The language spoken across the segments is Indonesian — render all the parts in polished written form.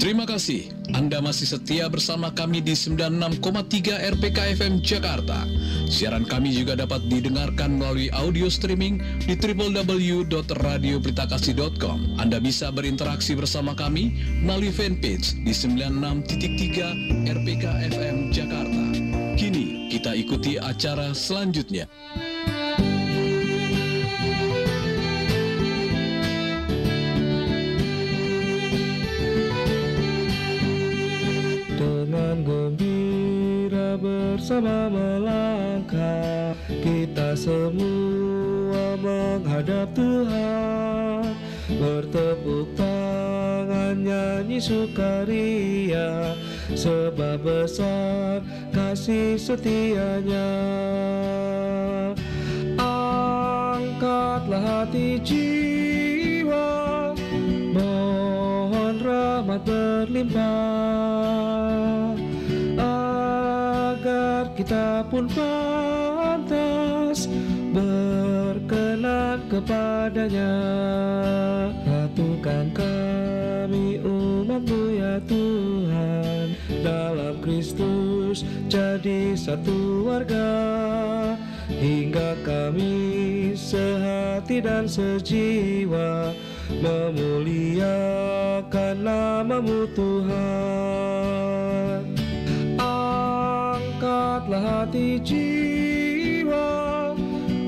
Terima kasih Anda masih setia bersama kami di 96,3 RPK FM Jakarta. Siaran kami juga dapat didengarkan melalui audio streaming di www.radiopritakasih.com. Anda bisa berinteraksi bersama kami melalui fanpage di 96.3 RPK FM Jakarta. Kini kita ikuti acara selanjutnya. Dengan gembira bersama melangkah, kita semua menghadap Tuhan. Bertepuk tangan nyanyi sukaria, sebab besar kasih setianya. Angkatlah hati jiwa, mohon rahmat berlimpah, agar kita pun pantas berkenan kepadanya. Satukan kami umat-Mu ya Tuhan, dalam Kristus jadi satu warga, hingga kami sehati dan sejiwa memuliakan nama-Mu Tuhan. Angkatlah hati jiwa,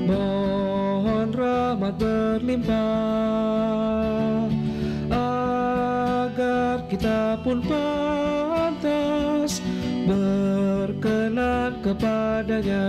mohon rahmat berlimpah, agar kita pun pantas berkenan kepadanya.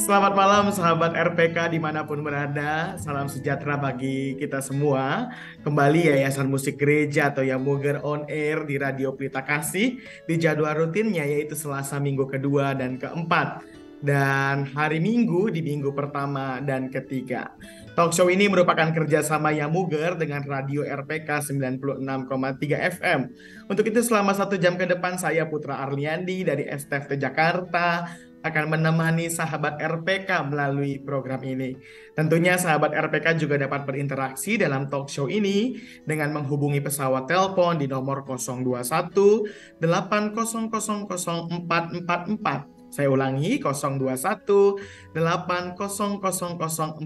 Selamat malam sahabat RPK dimanapun berada. Salam sejahtera bagi kita semua. Kembali Yayasan Musik Gereja atau Yamuger on air di Radio Pelita Kasih di jadwal rutinnya, yaitu Selasa minggu kedua dan keempat, dan hari Minggu di minggu pertama dan ketiga. Talk show ini merupakan kerjasama Yamuger dengan Radio RPK 96,3 FM. Untuk itu selama 1 jam ke depan saya Putra Arliandi dari STFT Jakarta akan menemani sahabat RPK melalui program ini. Tentunya sahabat RPK juga dapat berinteraksi dalam talk show ini dengan menghubungi pesawat telepon di nomor 021 800 0444. Saya ulangi, 021 800 0444.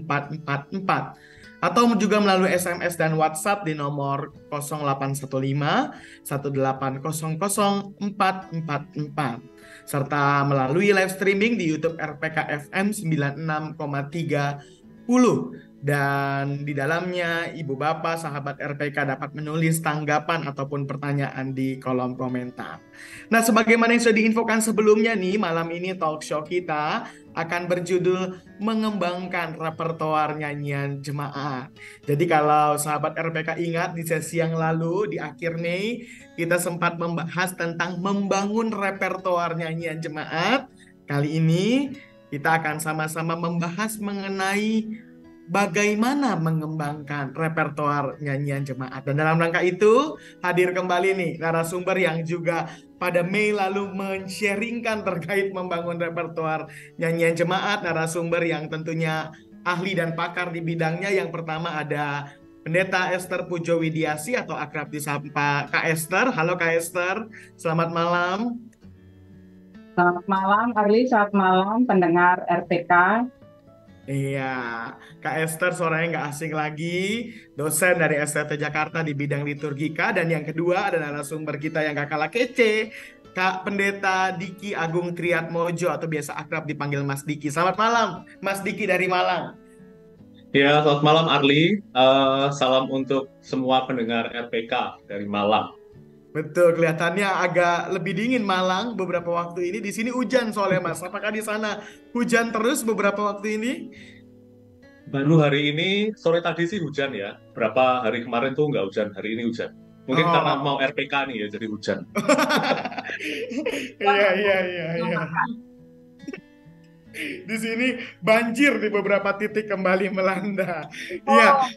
Atau juga melalui SMS dan WhatsApp di nomor 0815 1800 444. Serta melalui live streaming di YouTube RPK FM 96,30. Dan di dalamnya Ibu Bapak sahabat RPK dapat menulis tanggapan ataupun pertanyaan di kolom komentar. Nah, sebagaimana yang sudah diinfokan sebelumnya nih, malam ini talk show kita akan berjudul mengembangkan repertoar nyanyian jemaat. Jadi kalau sahabat RPK ingat di sesi yang lalu di akhir Mei kita sempat membahas tentang membangun repertoar nyanyian jemaat. Kali ini kita akan sama-sama membahas mengenai bagaimana mengembangkan repertoar nyanyian jemaat. Dan dalam rangka itu hadir kembali nih narasumber yang juga pada Mei lalu men-sharingkan terkait membangun repertoar nyanyian jemaat. Narasumber yang tentunya ahli dan pakar di bidangnya. Yang pertama ada Pendeta Esther Pujo Widiasi atau akrab disapa Kak Esther. Halo Kak Esther, selamat malam. Selamat malam Arli, selamat malam pendengar RPK. Iya, Kak Esther suaranya nggak asing lagi, dosen dari STT Jakarta di bidang liturgika. Dan yang kedua ada narasumber kita yang gak kalah kece, Kak Pendeta Diki Agung Triatmojo atau biasa akrab dipanggil Mas Diki. Selamat malam, Mas Diki dari Malang. Ya, selamat malam Arli. Salam untuk semua pendengar RPK dari Malang. Betul, kelihatannya agak lebih dingin Malang beberapa waktu ini. Di sini hujan soalnya Mas. Apakah di sana hujan terus beberapa waktu ini? Baru hari ini, sore tadi sih hujan ya. Berapa hari kemarin tuh nggak hujan, hari ini hujan. Mungkin karena mau RPK nih ya, jadi hujan. Iya. Di sini banjir di beberapa titik kembali melanda. Iya.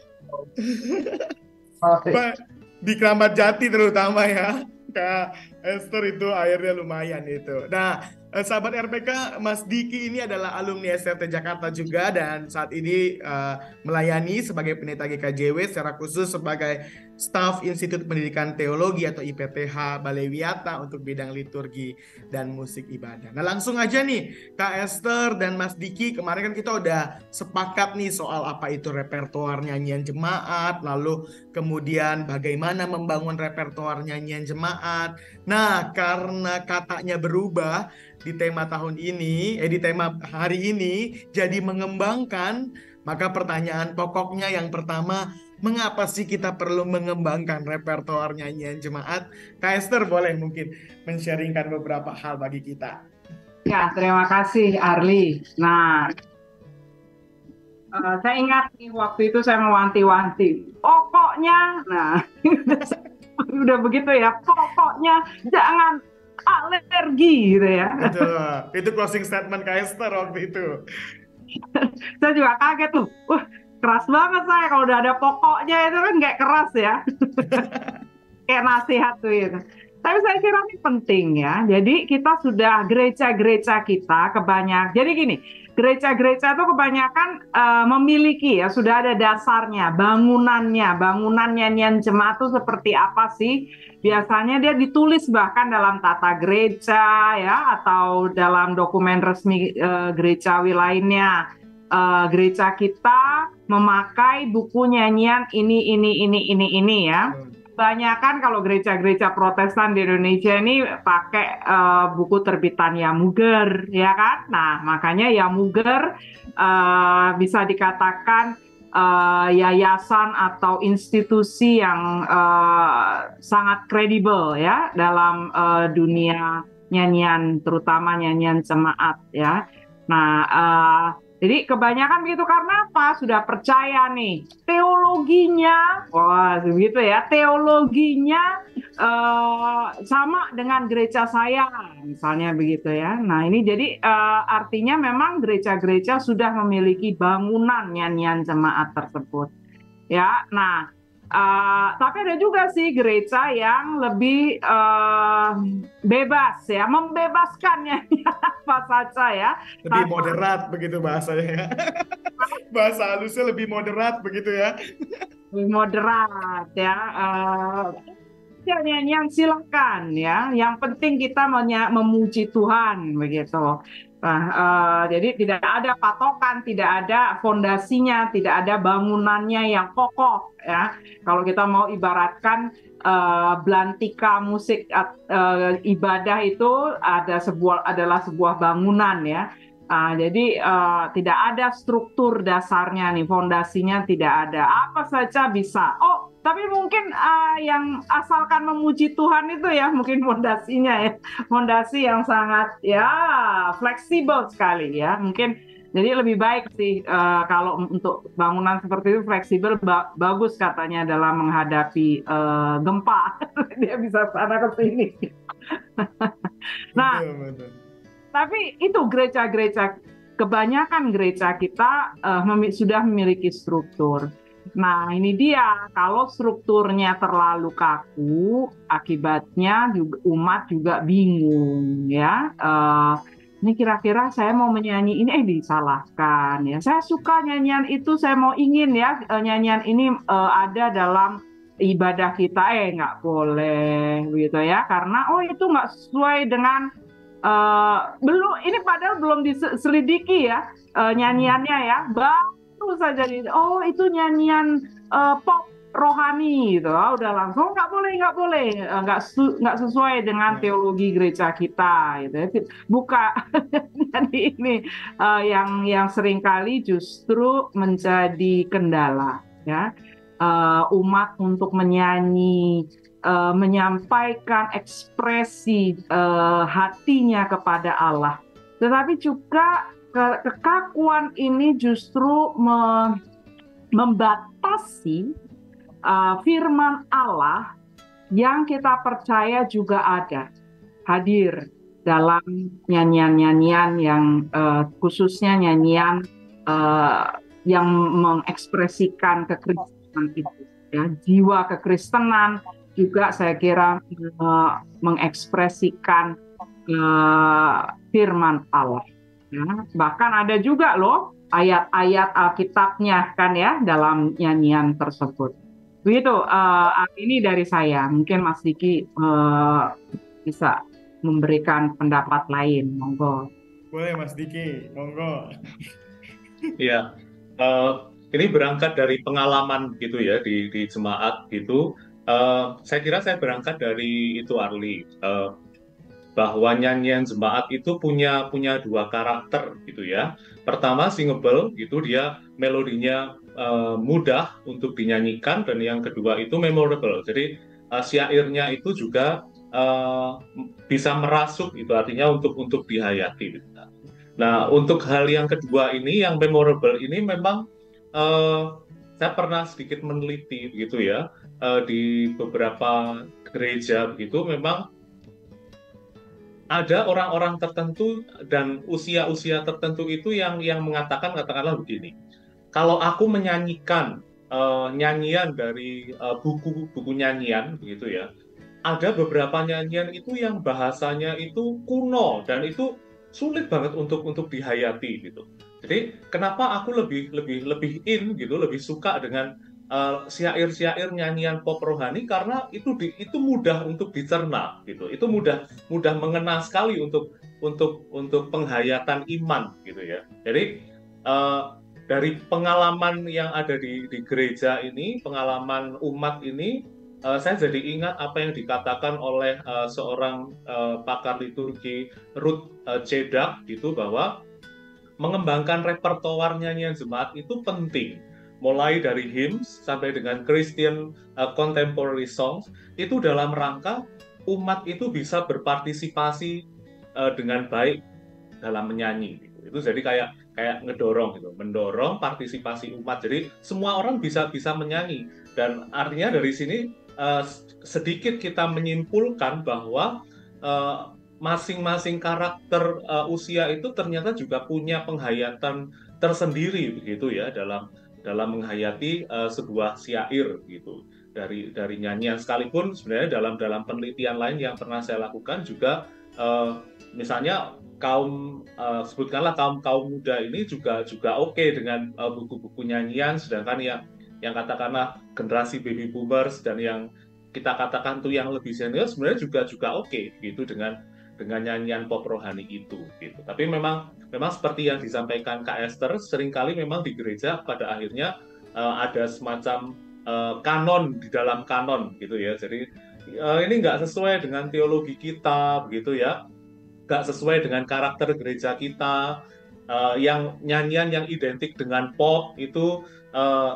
Di Keramat Jati terutama ya, Kak Esther, itu airnya lumayan itu. Nah, Sahabat RPK, Mas Diki ini adalah alumni SRT Jakarta juga dan saat ini melayani sebagai pendeta GKJW secara khusus sebagai staf Institut Pendidikan Teologi atau IPTH Balai Wiata untuk bidang liturgi dan musik ibadah. Nah langsung aja nih Kak Esther dan Mas Diki, kemarin kan kita udah sepakat nih soal apa itu repertoar nyanyian jemaat, lalu kemudian bagaimana membangun repertoar nyanyian jemaat. Nah karena katanya berubah di tema tahun ini, di tema hari ini jadi mengembangkan, maka pertanyaan pokoknya yang pertama, mengapa sih kita perlu mengembangkan repertoar nyanyian jemaat? Kak Esther boleh mungkin men-sharingkan beberapa hal bagi kita. Ya, terima kasih Arli. Nah, saya ingat nih waktu itu saya mewanti-wanti. Pokoknya, nah udah begitu ya, pokoknya jangan alergi gitu ya. Betul. Itu closing statement Kak Esther waktu itu. Saya juga kaget tuh. Wah, keras banget saya kalau udah ada pokoknya itu kan kayak keras ya. Kayak nasihat tuh itu. Tapi saya kira ini penting ya. Jadi kita sudah gereja-gereja kita kebanyakan. Jadi gini, gereja-gereja itu kebanyakan memiliki ya, sudah ada dasarnya, bangunannya, bangunan nyanyian jemaat itu seperti apa sih? Biasanya dia ditulis bahkan dalam tata gereja ya, atau dalam dokumen resmi gerejawi lainnya. Gereja kita memakai buku nyanyian ini ya. Kebanyakan kalau gereja-gereja Protestan di Indonesia ini pakai buku terbitan Yamuger, ya kan? Nah, makanya Yamuger bisa dikatakan yayasan atau institusi yang sangat kredibel ya dalam dunia nyanyian, terutama nyanyian jemaat ya. Nah, jadi kebanyakan begitu karena apa? Sudah percaya nih teologinya, wah begitu ya, teologinya sama dengan gereja saya, misalnya begitu ya. Nah ini jadi artinya memang gereja-gereja sudah memiliki bangunan nyanyian jemaat tersebut, ya. Nah tapi ada juga sih gereja yang lebih bebas ya, membebaskan nyanyian apa saja ya. Lebih moderat begitu bahasanya. Bahasa halusnya lebih moderat begitu ya. Lebih moderat ya. Nyanyian silakan ya. Yang penting kita memuji Tuhan begitu. Nah, jadi tidak ada patokan, tidak ada fondasinya, tidak ada bangunannya yang kokoh ya. Kalau kita mau ibaratkan belantika musik ibadah itu adalah sebuah bangunan ya. Jadi tidak ada struktur dasarnya nih, fondasinya tidak ada. Apa saja bisa. Oh, tapi mungkin yang asalkan memuji Tuhan itu ya mungkin fondasinya ya, fondasi yang sangat ya fleksibel sekali ya. Mungkin jadi lebih baik sih kalau untuk bangunan seperti itu fleksibel, bagus katanya dalam menghadapi gempa. Dia bisa sana ke sini. Nah. Betul. Tapi itu gereja-gereja, kebanyakan gereja kita sudah memiliki struktur. Nah ini dia, kalau strukturnya terlalu kaku, akibatnya juga, umat juga bingung ya. Ini kira-kira saya mau menyanyi ini disalahkan ya. Saya suka nyanyian itu, saya mau ingin ya nyanyian ini ada dalam ibadah kita, nggak boleh gitu ya. Karena itu nggak sesuai dengan belum, ini padahal belum diselidiki ya nyanyiannya ya, baru saja itu nyanyian pop rohani gitu, udah langsung nggak boleh, nggak sesuai dengan teologi gereja kita gitu. Buka jadi ini yang seringkali justru menjadi kendala ya, umat untuk menyanyi, menyampaikan ekspresi hatinya kepada Allah. Tetapi juga kekakuan ini justru membatasi firman Allah yang kita percaya juga ada hadir dalam nyanyian-nyanyian yang khususnya nyanyian yang mengekspresikan kekristenan itu ya, jiwa kekristenan juga saya kira mengekspresikan firman Allah. Ya, bahkan ada juga loh ayat-ayat Alkitabnya kan ya dalam nyanyian tersebut. Begitu ini dari saya. Mungkin Mas Diki bisa memberikan pendapat lain. Monggo. Boleh Mas Diki, monggo. Iya, ini berangkat dari pengalaman gitu ya di jemaat gitu. Saya kira saya berangkat dari itu Arli. Bahwa nyanyian jemaat itu punya dua karakter gitu ya. Pertama singable gitu, dia melodinya mudah untuk dinyanyikan, dan yang kedua itu memorable. Jadi syairnya itu juga bisa merasuk, itu artinya untuk dihayati. Nah, untuk hal yang kedua ini, yang memorable ini memang saya pernah sedikit meneliti begitu ya, di beberapa gereja begitu memang ada orang-orang tertentu dan usia-usia tertentu itu yang mengatakan, katakanlah begini, kalau aku menyanyikan nyanyian dari buku nyanyian begitu ya, ada beberapa nyanyian itu yang bahasanya itu kuno dan itu sulit banget untuk dihayati gitu. Jadi kenapa aku lebih in gitu, lebih suka dengan syair-syair nyanyian pop rohani, karena itu mudah untuk dicerna gitu. Itu mudah mengena sekali untuk penghayatan iman gitu ya. Jadi dari pengalaman yang ada di gereja ini, pengalaman umat ini, saya jadi ingat apa yang dikatakan oleh seorang pakar liturgi, Ruth Cedak gitu, bahwa mengembangkan repertoar nyanyian jemaat itu penting. Mulai dari hymns sampai dengan Christian contemporary songs, itu dalam rangka umat itu bisa berpartisipasi dengan baik dalam menyanyi. Itu jadi kayak ngedorong gitu, mendorong partisipasi umat. Jadi semua orang bisa menyanyi, dan artinya dari sini sedikit kita menyimpulkan bahwa masing-masing karakter usia itu ternyata juga punya penghayatan tersendiri begitu ya dalam menghayati sebuah syair gitu dari nyanyian. Sekalipun sebenarnya dalam penelitian lain yang pernah saya lakukan juga, misalnya sebutkanlah kaum muda ini juga oke dengan buku-buku nyanyian, sedangkan yang katakanlah generasi baby boomers dan yang kita katakan tuh yang lebih senior sebenarnya juga oke gitu dengan nyanyian pop rohani itu gitu. Tapi memang seperti yang disampaikan Kak Esther, seringkali memang di gereja pada akhirnya ada semacam kanon di dalam kanon gitu ya. Jadi ini nggak sesuai dengan teologi kita begitu ya, nggak sesuai dengan karakter gereja kita. Yang nyanyian yang identik dengan pop itu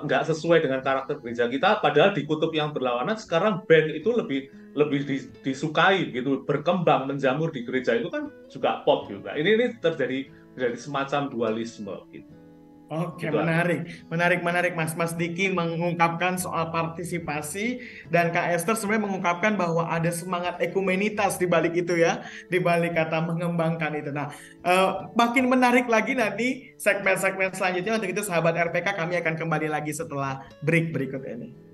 nggak sesuai dengan karakter gereja kita, padahal di kutub yang berlawanan sekarang band itu lebih disukai gitu, berkembang menjamur di gereja itu kan juga pop juga. Ini terjadi semacam dualisme gitu. Oke, menarik Mas Diki mengungkapkan soal partisipasi, dan Kak Esther sebenarnya mengungkapkan bahwa ada semangat ekumenitas di balik itu ya, di balik kata mengembangkan itu. Nah, makin menarik lagi nanti segmen-segmen selanjutnya. Untuk itu sahabat RPK, kami akan kembali lagi setelah break berikut ini.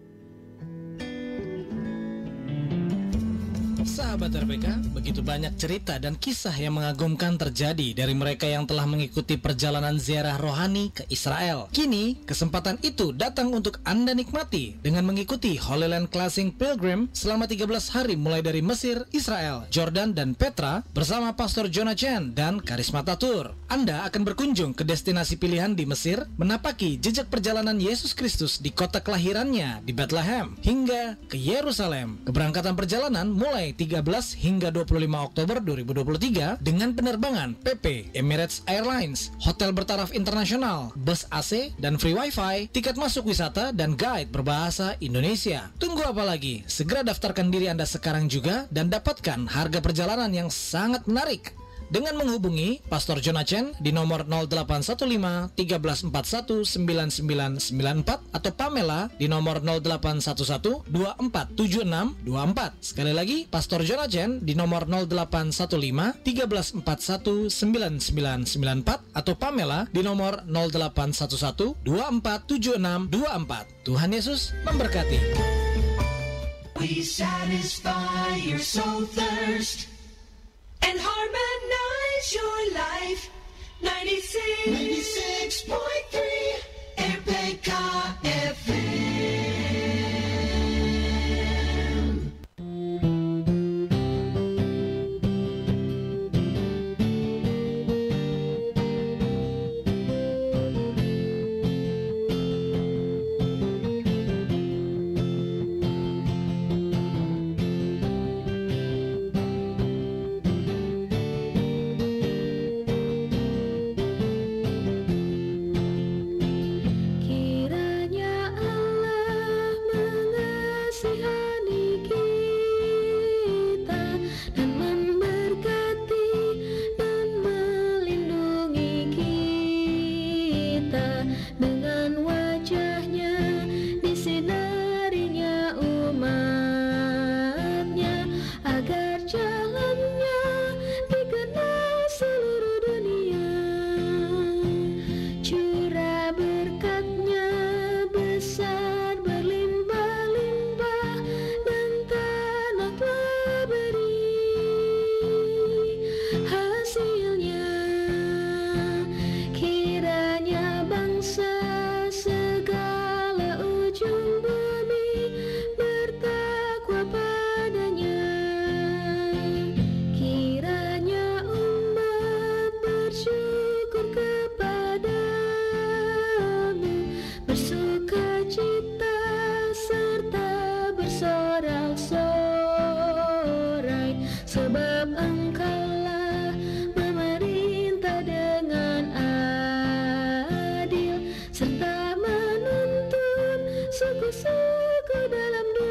Sahabat RPK, begitu banyak cerita dan kisah yang mengagumkan terjadi dari mereka yang telah mengikuti perjalanan ziarah rohani ke Israel. Kini, kesempatan itu datang untuk Anda nikmati dengan mengikuti Holy Land Classing Pilgrim selama 13 hari mulai dari Mesir, Israel, Jordan, dan Petra bersama Pastor Jonah Chen dan Karismata Tour. Anda akan berkunjung ke destinasi pilihan di Mesir, menapaki jejak perjalanan Yesus Kristus di kota kelahirannya di Bethlehem, hingga ke Yerusalem. Keberangkatan perjalanan mulai 13 hingga 25 Oktober 2023 dengan penerbangan PP, Emirates Airlines, hotel bertaraf internasional, bus AC, dan free wifi, tiket masuk wisata, dan guide berbahasa Indonesia. Tunggu apa lagi? Segera daftarkan diri Anda sekarang juga dan dapatkan harga perjalanan yang sangat menarik dengan menghubungi Pastor Jonah Chen di nomor 0815 1341 9994 atau Pamela di nomor 0811 2476 24. Sekali lagi, Pastor Jonah Chen di nomor 0815 1341 9994 atau Pamela di nomor 0811 2476 24. Tuhan Yesus memberkati. We satisfy your soul thirst. and harmonize your life. 96.3 RPK FM.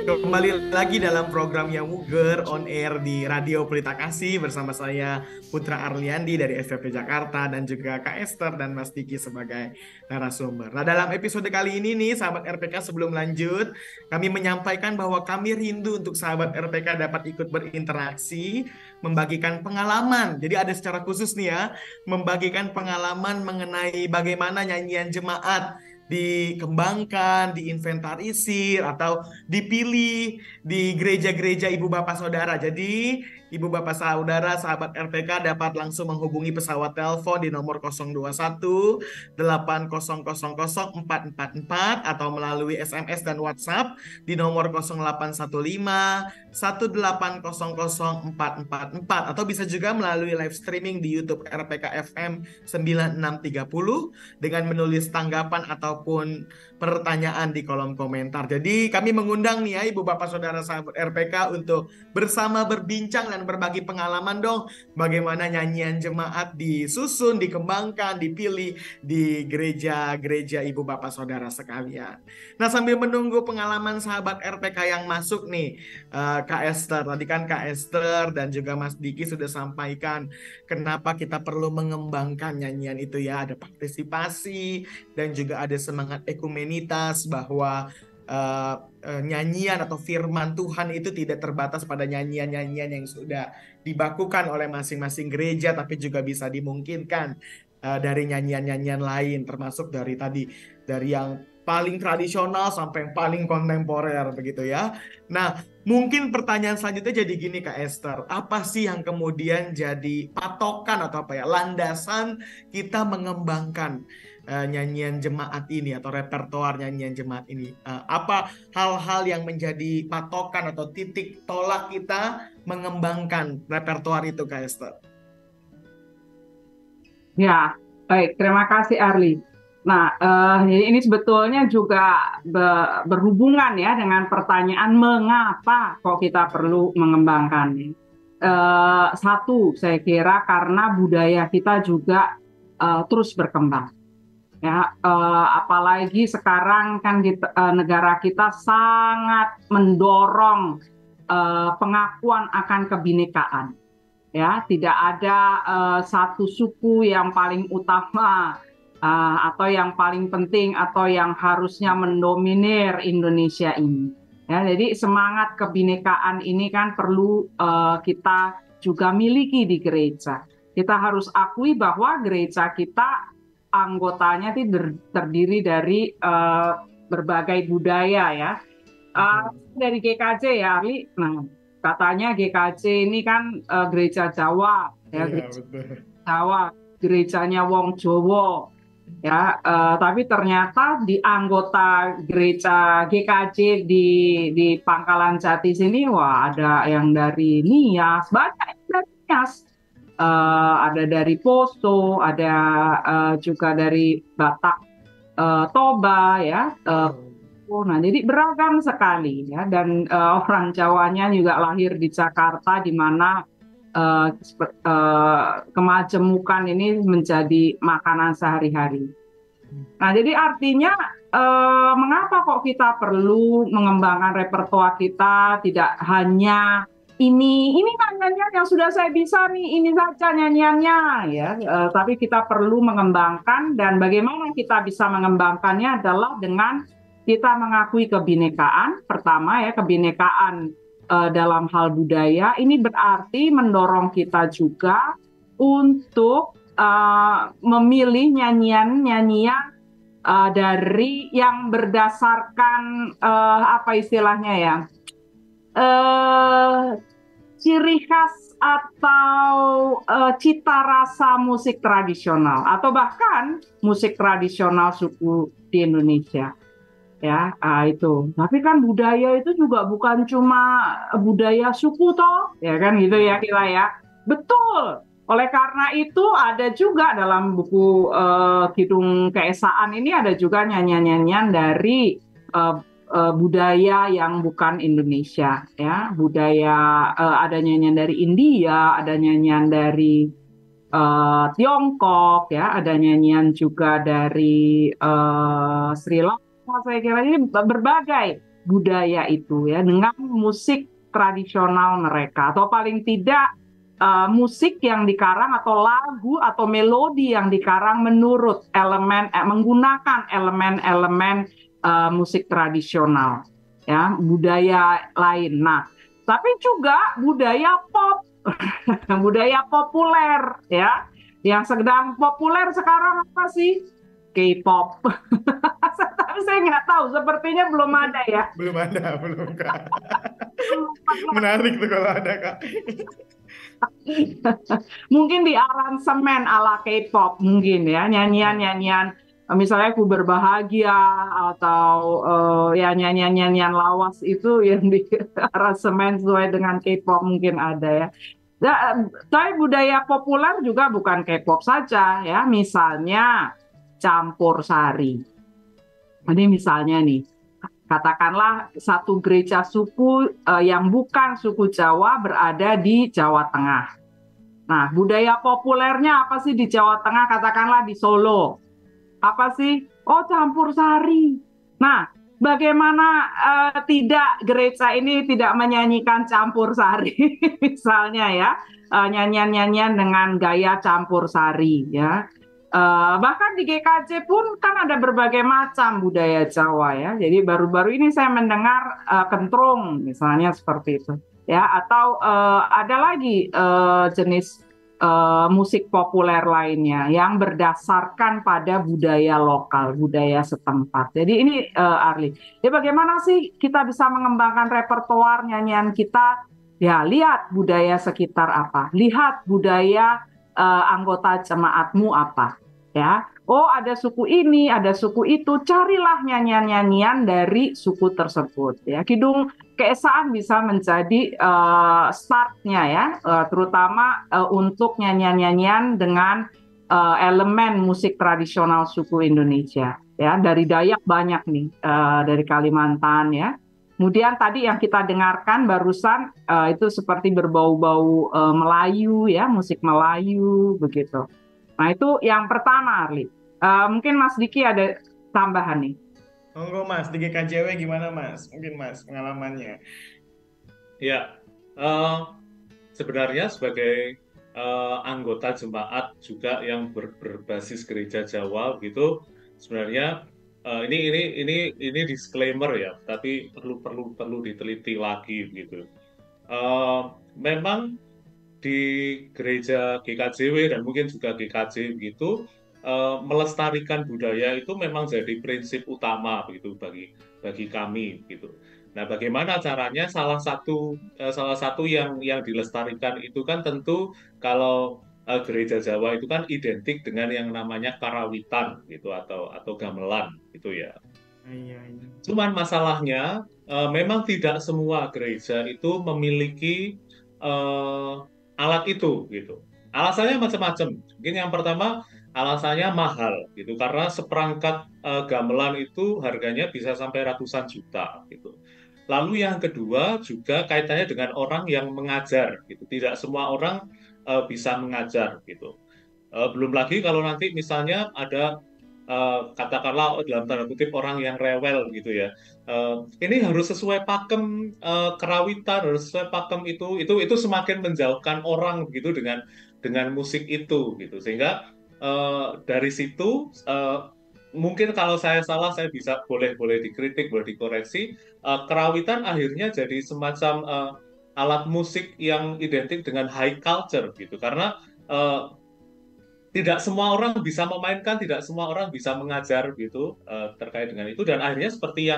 Kembali lagi dalam program Yang Muger on air di Radio Pelita Kasih bersama saya Putra Arliandi dari STP Jakarta dan juga Kak Esther dan Mas Diki sebagai narasumber. Nah, dalam episode kali ini nih sahabat RPK, sebelum lanjut kami menyampaikan bahwa kami rindu untuk sahabat RPK dapat ikut berinteraksi, membagikan pengalaman. Jadi ada secara khusus nih ya, membagikan pengalaman mengenai bagaimana nyanyian jemaat dikembangkan, diinventarisir, atau dipilih di gereja-gereja ibu bapak saudara. Jadi ibu bapak saudara sahabat RPK dapat langsung menghubungi pesawat telepon di nomor 021 8000 444 atau melalui SMS dan WhatsApp di nomor 0815 1800 444 atau bisa juga melalui live streaming di YouTube RPK FM 9630 dengan menulis tanggapan ataupun pertanyaan di kolom komentar. Jadi kami mengundang nih ya ibu bapak saudara sahabat RPK untuk bersama berbincang dan berbagi pengalaman dong bagaimana nyanyian jemaat disusun, dikembangkan, dipilih di gereja-gereja ibu bapak saudara sekalian. Nah, sambil menunggu pengalaman sahabat RPK yang masuk nih, Kak Esther, tadi kan Kak Esther dan juga Mas Diki sudah sampaikan kenapa kita perlu mengembangkan nyanyian itu ya, ada partisipasi dan juga ada semangat ekumenitas bahwa nyanyian atau firman Tuhan itu tidak terbatas pada nyanyian-nyanyian yang sudah dibakukan oleh masing-masing gereja, tapi juga bisa dimungkinkan dari nyanyian-nyanyian lain, termasuk dari yang paling tradisional sampai yang paling kontemporer begitu ya. Nah, mungkin pertanyaan selanjutnya jadi gini Kak Esther, apa sih yang kemudian jadi patokan atau landasan kita mengembangkan nyanyian jemaat ini atau repertoar nyanyian jemaat ini? Apa hal-hal yang menjadi patokan atau titik tolak kita mengembangkan repertoar itu, Kak Esther? Ya, baik. Terima kasih Arli. Nah, ini sebetulnya juga berhubungan ya dengan pertanyaan mengapa kok kita perlu mengembangkannya. Satu, saya kira karena budaya kita juga terus berkembang. Ya, apalagi sekarang kan negara kita sangat mendorong pengakuan akan kebinekaan. Ya, tidak ada satu suku yang paling utama atau yang paling penting atau yang harusnya mendominir Indonesia ini. Ya, jadi semangat kebinekaan ini kan perlu kita juga miliki di gereja. Kita harus akui bahwa gereja kita anggotanya terdiri dari berbagai budaya ya. Dari GKJ ya, Arli. Nah, katanya GKJ ini kan gereja Jawa, ya, Iya, gereja betul. Jawa, gerejanya Wong Jowo, ya. Tapi ternyata di anggota gereja GKJ di Pangkalan Jati sini, wah ada yang dari Nias, banyak yang dari Nias. Ada dari Poso, ada juga dari Batak Toba, ya. Nah, jadi beragam sekali, ya. Dan orang Jawanya juga lahir di Jakarta, di mana kemajemukan ini menjadi makanan sehari-hari. Nah, jadi artinya mengapa kok kita perlu mengembangkan repertoar kita, tidak hanya ini nyanyian yang sudah saya bisa nih, ini saja nyanyiannya, ya. Tapi kita perlu mengembangkan, dan bagaimana kita bisa mengembangkannya adalah dengan kita mengakui kebinekaan. Pertama, ya, kebinekaan dalam hal budaya ini berarti mendorong kita juga untuk memilih nyanyian-nyanyian dari yang berdasarkan apa istilahnya, ya, ciri khas atau cita rasa musik tradisional, atau bahkan musik tradisional suku di Indonesia, ya. Itu. Tapi kan budaya itu juga bukan cuma budaya suku toh, ya kan, gitu ya kira ya. Betul. Oleh karena itu ada juga dalam buku Kidung Keesaan ini ada juga nyanyian-nyanyian dari budaya yang bukan Indonesia, ya. Budaya, ada nyanyian dari India, ada nyanyian dari Tiongkok, ya, ada nyanyian juga dari Sri Lanka, saya kira. Ini berbagai budaya itu, ya, dengan musik tradisional mereka, atau paling tidak musik yang dikarang atau lagu atau melodi yang dikarang menurut elemen menggunakan elemen-elemen musik tradisional, ya, budaya lain. Nah, tapi juga budaya pop, budaya populer, ya, yang sedang populer sekarang apa sih? K-pop. Tapi saya nggak tahu, sepertinya belum ada, ya. Belum ada, belum, Kak. Menarik tuh kalau ada, Kak. Mungkin di aransemen ala K-pop, mungkin, ya, nyanyian-nyanyian misalnya Ku Berbahagia atau ya nyanyian-nyanyian lawas itu yang di aransemen sesuai dengan K-pop mungkin ada, ya. Tapi budaya populer juga bukan K-pop saja, ya. Misalnya campur sari. Ini misalnya nih, katakanlah satu gereja suku yang bukan suku Jawa berada di Jawa Tengah. Nah, budaya populernya apa sih di Jawa Tengah? Katakanlah di Solo. Apa sih? Oh, campur sari. Nah, bagaimana tidak gereja ini tidak menyanyikan campur sari, misalnya, ya, nyanyian-nyanyian dengan gaya campur sari, ya. Bahkan di GKJ pun kan ada berbagai macam budaya Jawa, ya. Jadi baru-baru ini saya mendengar kentrung, misalnya seperti itu, ya. Atau ada lagi jenis musik populer lainnya yang berdasarkan pada budaya lokal, budaya setempat. Jadi ini Arli, ya, bagaimana sih kita bisa mengembangkan repertoar nyanyian kita? Ya, lihat budaya sekitar apa, lihat budaya anggota jemaatmu apa, ya. Oh, ada suku ini, ada suku itu, carilah nyanyian-nyanyian dari suku tersebut, ya. Kidung Keesaan bisa menjadi startnya, ya, terutama untuk nyanyian-nyanyian dengan elemen musik tradisional suku Indonesia, ya. Dari Dayak banyak nih, dari Kalimantan, ya. Kemudian tadi yang kita dengarkan barusan itu seperti berbau-bau Melayu, ya, musik Melayu begitu. Nah, itu yang pertama, Arli. Mungkin Mas Diki ada tambahan nih. Monggo, Mas, di GKJW gimana, Mas? Mungkin, Mas, pengalamannya. Ya, sebenarnya sebagai anggota jemaat juga yang berbasis gereja Jawa gitu, sebenarnya ini disclaimer, ya, tapi perlu diteliti lagi gitu. Memang di gereja GKJW dan mungkin juga GKJ begitu, melestarikan budaya itu memang jadi prinsip utama begitu bagi kami gitu. Nah, bagaimana caranya? Salah satu yang dilestarikan itu kan tentu kalau gereja Jawa itu kan identik dengan yang namanya karawitan gitu atau gamelan gitu ya. Iya, iya. Cuman masalahnya memang tidak semua gereja itu memiliki alat itu gitu. Alasannya macam-macam. Mungkin yang pertama alasannya mahal gitu karena seperangkat gamelan itu harganya bisa sampai ratusan juta gitu. Lalu yang kedua juga kaitannya dengan orang yang mengajar gitu. Tidak semua orang bisa mengajar gitu. Belum lagi kalau nanti misalnya ada katakanlah dalam tanda kutip orang yang rewel gitu ya. Ini harus sesuai pakem kerawitan, harus sesuai pakem itu semakin menjauhkan orang begitu dengan musik itu gitu. Sehingga dari situ mungkin kalau saya salah saya bisa boleh dikritik, boleh dikoreksi. Kerawitan akhirnya jadi semacam alat musik yang identik dengan high culture gitu karena tidak semua orang bisa memainkan, tidak semua orang bisa mengajar gitu terkait dengan itu dan akhirnya seperti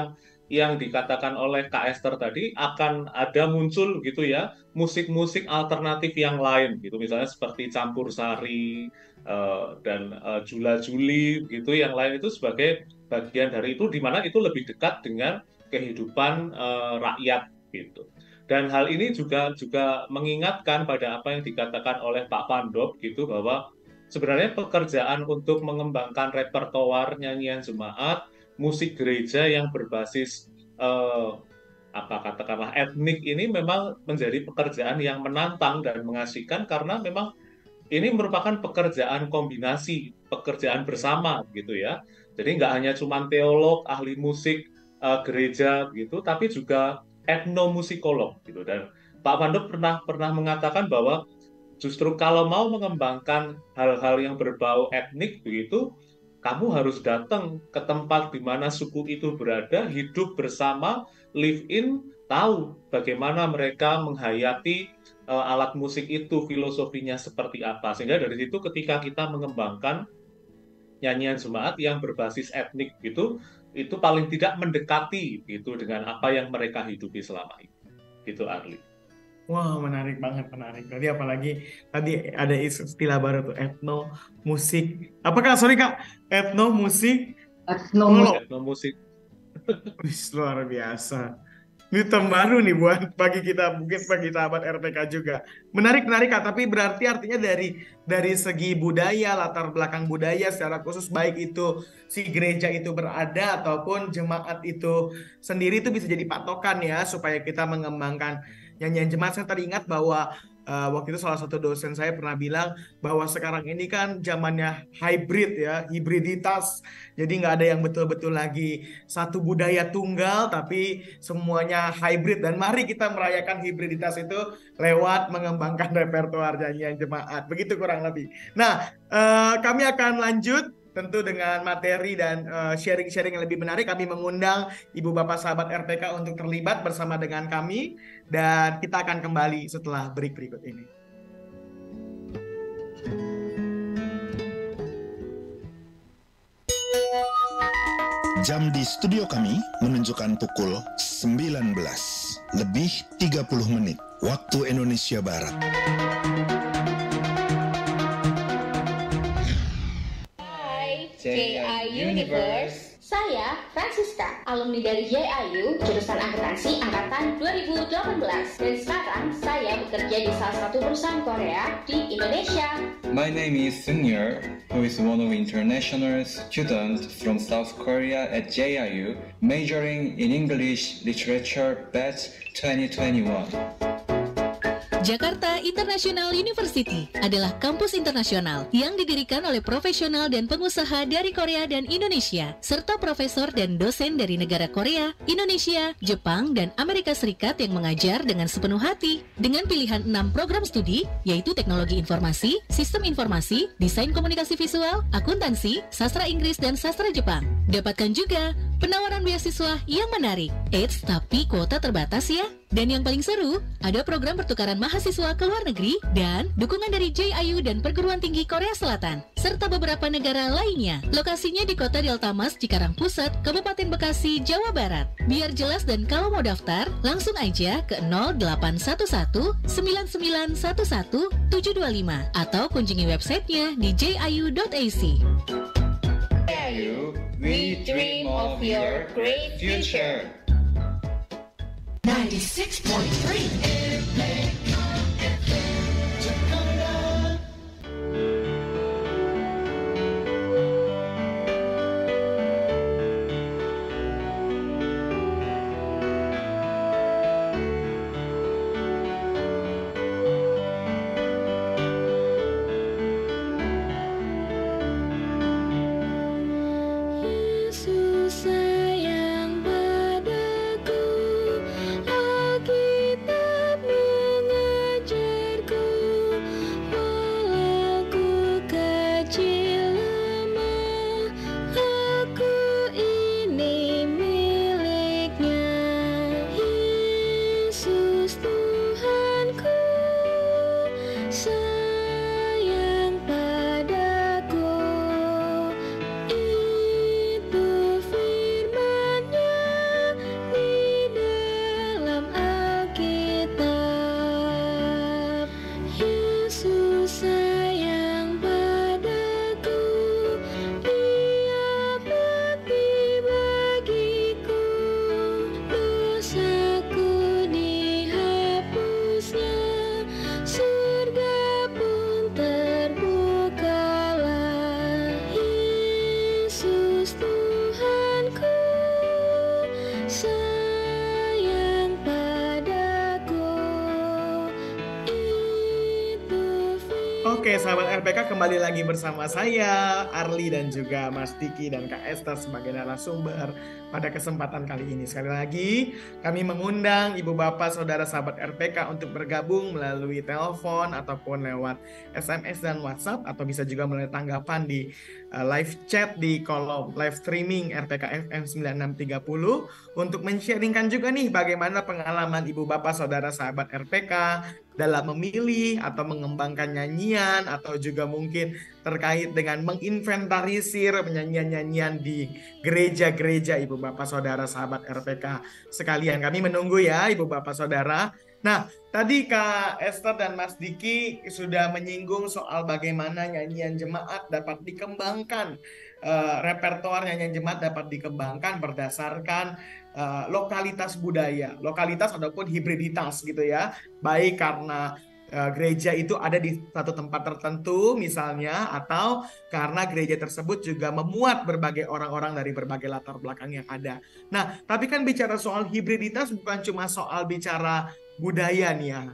yang dikatakan oleh Kak Esther tadi akan ada muncul gitu ya musik-musik alternatif yang lain gitu misalnya seperti campur sari dan jula-juli gitu yang lain itu sebagai bagian dari itu di mana itu lebih dekat dengan kehidupan rakyat gitu. Dan hal ini juga mengingatkan pada apa yang dikatakan oleh Pak Pandop gitu bahwa sebenarnya pekerjaan untuk mengembangkan repertoar nyanyian jemaat, musik gereja yang berbasis katakanlah etnik ini memang menjadi pekerjaan yang menantang dan mengasihkan karena memang ini merupakan pekerjaan kombinasi, pekerjaan bersama gitu ya. Jadi nggak hanya cuma teolog, ahli musik gereja gitu, tapi juga etnomusikolog gitu. Dan Pak Pandop pernah mengatakan bahwa justru kalau mau mengembangkan hal-hal yang berbau etnik begitu, kamu harus datang ke tempat di mana suku itu berada, hidup bersama, live in, tahu bagaimana mereka menghayati alat musik itu, filosofinya seperti apa. Sehingga dari situ ketika kita mengembangkan nyanyian jemaat yang berbasis etnik gitu, itu paling tidak mendekati gitu dengan apa yang mereka hidupi selama ini. Gitu Arli. Wah, menarik banget, menarik. Tadi apalagi tadi ada istilah baru tuh etno musik. Apakah sorry Kak? Etno musik. Etnomusik. Wih, luar biasa. Ini term baru nih buat bagi kita, mungkin bagi sahabat RPK juga. Menarik Kak, tapi berarti artinya dari segi budaya, latar belakang budaya secara khusus baik itu si gereja itu berada ataupun jemaat itu sendiri itu bisa jadi patokan ya supaya kita mengembangkan nyanyian jemaat. Saya teringat bahwa waktu itu salah satu dosen saya pernah bilang bahwa sekarang ini kan zamannya hybrid ya, hibriditas. Jadi nggak ada yang betul-betul lagi satu budaya tunggal, tapi semuanya hybrid. Dan mari kita merayakan hibriditas itu lewat mengembangkan repertoar nyanyian jemaat. Begitu kurang lebih. Nah, kami akan lanjut tentu dengan materi dan sharing-sharing yang lebih menarik. Kami mengundang Ibu Bapak sahabat RPK untuk terlibat bersama dengan kami. Dan kita akan kembali setelah break berikut ini. Jam di studio kami menunjukkan pukul 19 lebih 30 menit waktu Indonesia Barat. JIU Universe. Saya Francisca, alumni dari JIU, jurusan akuntansi angkatan 2018. Dan sekarang saya bekerja di salah satu perusahaan Korea di Indonesia. My name is Seung-yeol, who is one of international students from South Korea at JIU, majoring in English Literature Batch 2021. Jakarta International University adalah kampus internasional yang didirikan oleh profesional dan pengusaha dari Korea dan Indonesia, serta profesor dan dosen dari negara Korea, Indonesia, Jepang, dan Amerika Serikat yang mengajar dengan sepenuh hati. Dengan pilihan 6 program studi, yaitu Teknologi Informasi, Sistem Informasi, Desain Komunikasi Visual, Akuntansi, Sastra Inggris, dan Sastra Jepang. Dapatkan juga penawaran beasiswa yang menarik. Eits, tapi kuota terbatas ya. Dan yang paling seru, ada program pertukaran mahasiswa ke luar negeri dan dukungan dari JIU dan Perguruan Tinggi Korea Selatan, serta beberapa negara lainnya. Lokasinya di Kota Deltamas, Cikarang Pusat, Kabupaten Bekasi, Jawa Barat. Biar jelas dan kalau mau daftar, langsung aja ke 0811 9911 725 atau kunjungi websitenya di jiu.ac. JIU, we dream of your great future. 96.3 Yesus sayang padaku, Alkitab mengajarku, walau ku kecil lemah, aku ini miliknya. Yesus Tuhanku sayang padaku. Itu firman-Nya di dalam Alkitab. Yesus sayang padaku, Dia mati bagiku, dosaku dihapusnya, surga pun terbukalah. Yesus Tuhanku sayang padaku. Itu Oke, sahabat RPK, kembali lagi bersama saya, Arli, dan juga Mas Diki dan Kak Esther sebagai narasumber pada kesempatan kali ini. Sekali lagi, kami mengundang Ibu Bapak Saudara sahabat RPK untuk bergabung melalui telepon ataupun lewat SMS dan WhatsApp, atau bisa juga melalui tanggapan di live chat di kolom live streaming RPK FM 9630 untuk men-sharingkan juga nih bagaimana pengalaman Ibu Bapak Saudara sahabat RPK dalam memilih atau mengembangkan nyanyian, atau juga mungkin terkait dengan menginventarisir nyanyian-nyanyian di gereja-gereja Ibu Bapak Saudara sahabat RPK sekalian. Kami menunggu ya Ibu Bapak Saudara. Nah, tadi Kak Esther dan Mas Diki sudah menyinggung soal bagaimana nyanyian jemaat dapat dikembangkan, repertoar nyanyian jemaat dapat dikembangkan berdasarkan lokalitas budaya, lokalitas ataupun hibriditas gitu ya. Baik karena gereja itu ada di satu tempat tertentu misalnya, atau karena gereja tersebut juga memuat berbagai orang-orang dari berbagai latar belakang yang ada. Nah, tapi kan bicara soal hibriditas bukan cuma soal bicara budaya nih ya,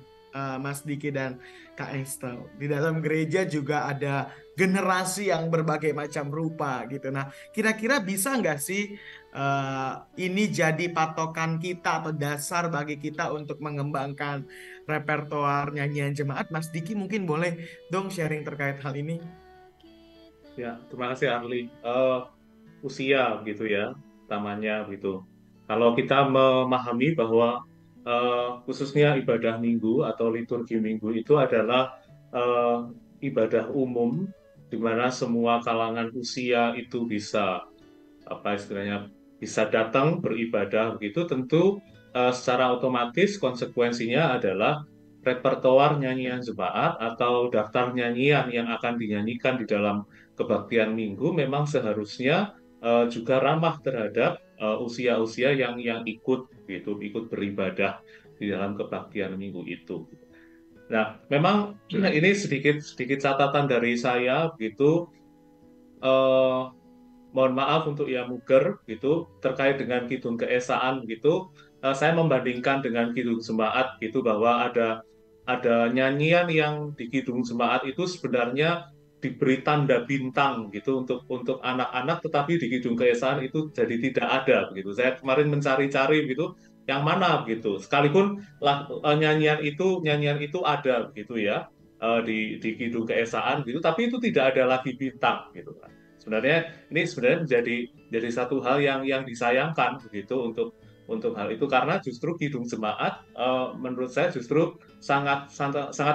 Mas Diki dan Kak Esther. Di dalam gereja juga ada generasi yang berbagai macam rupa gitu. Nah, kira-kira bisa nggak sih ini jadi patokan kita atau dasar bagi kita untuk mengembangkan repertoar nyanyian jemaat? Mas Diki mungkin boleh dong sharing terkait hal ini. Ya, terima kasih Arli. Usia gitu ya, utamanya gitu. Kalau kita memahami bahwa khususnya ibadah minggu atau liturgi minggu itu adalah ibadah umum di mana semua kalangan usia itu bisa bisa datang beribadah begitu. Tentu secara otomatis konsekuensinya adalah repertoar nyanyian jemaat atau daftar nyanyian yang akan dinyanyikan di dalam kebaktian minggu memang seharusnya juga ramah terhadap usia-usia yang ikut beribadah di dalam kebaktian minggu itu. Nah, memang ini sedikit catatan dari saya begitu. Mohon maaf untuk yang muger gitu terkait dengan kidung keesaan gitu. Saya membandingkan dengan kidung jemaat gitu, bahwa ada nyanyian yang di kidung jemaat itu sebenarnya diberi tanda bintang gitu untuk anak-anak, tetapi di kidung keesaan itu jadi tidak ada begitu. Saya kemarin mencari-cari gitu yang mana begitu. Sekalipun nyanyian itu ada begitu ya di kidung keesaan gitu, tapi itu tidak ada lagi bintang gitu. Sebenarnya ini menjadi satu hal yang disayangkan begitu untuk hal itu, karena justru Kidung Jemaat menurut saya justru sangat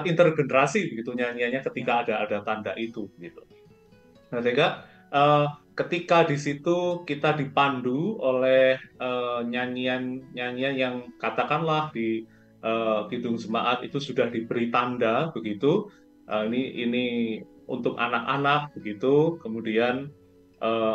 intergenerasi begitu nyanyiannya ketika ada tanda itu gitu. Nah, sehingga ketika di situ kita dipandu oleh nyanyian yang katakanlah di Kidung Jemaat itu sudah diberi tanda begitu, ini untuk anak-anak begitu, kemudian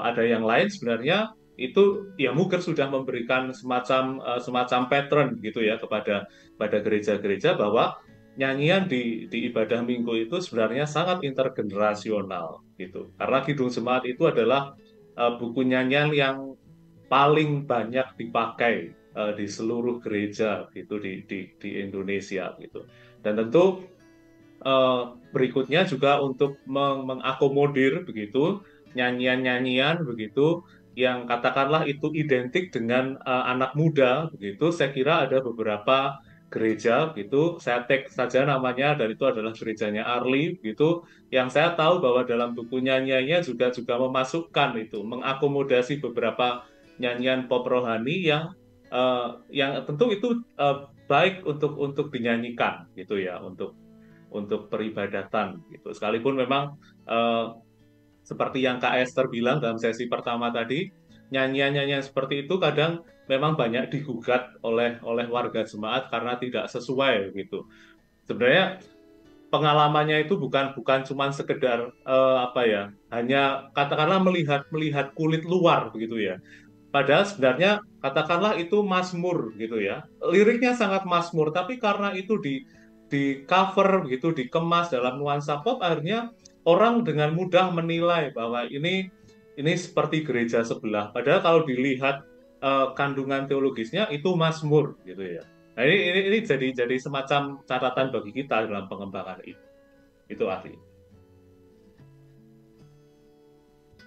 ada yang lain sebenarnya itu ya Muger sudah memberikan semacam pattern gitu ya kepada gereja-gereja bahwa nyanyian di ibadah minggu itu sebenarnya sangat intergenerasional gitu. Karena Kidung Jemaat itu adalah buku nyanyian yang paling banyak dipakai di seluruh gereja gitu di Indonesia gitu. Dan tentu berikutnya juga untuk mengakomodir begitu nyanyian-nyanyian begitu yang katakanlah itu identik dengan anak muda begitu. Saya kira ada beberapa gereja gitu, saya tag saja namanya, dan itu adalah gerejanya Arli gitu, yang saya tahu bahwa dalam buku nyanyiannya juga memasukkan itu, mengakomodasi beberapa nyanyian pop rohani yang tentu itu baik untuk dinyanyikan gitu ya, untuk peribadatan gitu. Sekalipun memang seperti yang Kak Esther bilang dalam sesi pertama tadi, nyanyian-nyanyian seperti itu kadang memang banyak digugat oleh warga jemaat karena tidak sesuai gitu. Sebenarnya pengalamannya itu bukan cuma sekedar hanya katakanlah melihat kulit luar begitu ya. Padahal sebenarnya katakanlah itu mazmur gitu ya. Liriknya sangat mazmur, tapi karena itu di cover begitu, dikemas dalam nuansa pop, akhirnya orang dengan mudah menilai bahwa ini seperti gereja sebelah. Padahal kalau dilihat kandungan teologisnya itu mazmur gitu ya. Nah, ini jadi semacam catatan bagi kita dalam pengembangan itu. Itu Ari.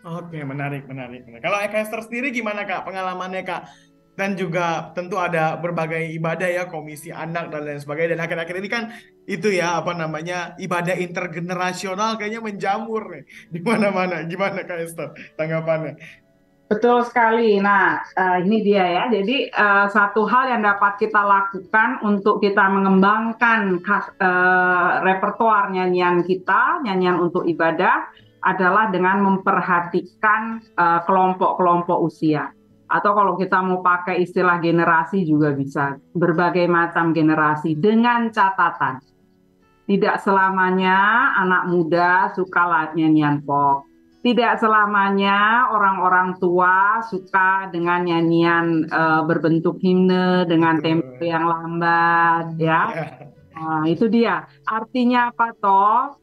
Oke, menarik. Kalau Kak Esther sendiri gimana Kak pengalamannya Kak? Dan juga tentu ada berbagai ibadah ya, komisi anak dan lain sebagainya. Dan akhir-akhir ini kan itu ya ibadah intergenerasional kayaknya menjamur nih di mana-mana. Gimana Kak Esther tanggapannya? Betul sekali. Nah, ini dia ya. Jadi satu hal yang dapat kita lakukan untuk kita mengembangkan repertoar nyanyian kita, nyanyian untuk ibadah, adalah dengan memperhatikan kelompok-kelompok usia. Atau kalau kita mau pakai istilah generasi juga bisa, berbagai macam generasi, dengan catatan tidak selamanya anak muda suka nyanyian pop. Tidak selamanya orang-orang tua suka dengan nyanyian berbentuk himne dengan tempo yang lambat, ya. Itu dia. Artinya apa toh?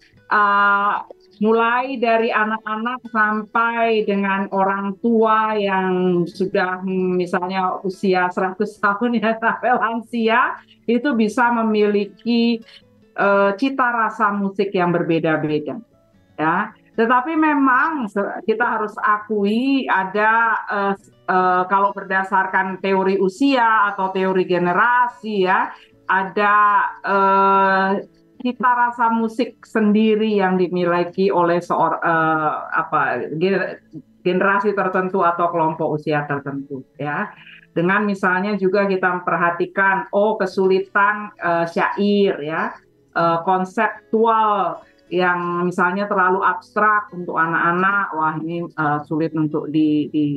Mulai dari anak-anak sampai dengan orang tua yang sudah misalnya usia 100 tahun ya sampai lansia, itu bisa memiliki cita rasa musik yang berbeda-beda, ya. Tetapi memang kita harus akui ada kalau berdasarkan teori usia atau teori generasi ya, ada cita rasa musik sendiri yang dimiliki oleh generasi tertentu atau kelompok usia tertentu ya. Dengan misalnya juga kita memperhatikan kesulitan syair ya, konseptual yang misalnya terlalu abstrak untuk anak-anak, wah ini sulit untuk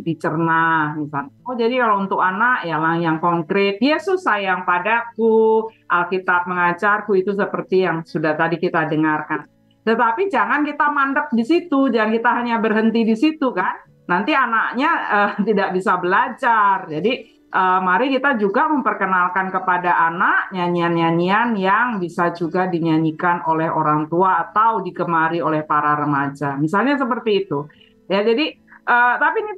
dicerna misalnya. Jadi kalau untuk anak ya yang konkret, Yesus sayang padaku, Alkitab mengajarku, itu seperti yang sudah tadi kita dengarkan. Tetapi jangan kita mandek di situ, jangan kita hanya berhenti di situ kan. Nanti anaknya tidak bisa belajar. Jadi mari kita juga memperkenalkan kepada anak nyanyian-nyanyian yang bisa juga dinyanyikan oleh orang tua atau digemari oleh para remaja. Misalnya seperti itu. Ya, jadi tapi ini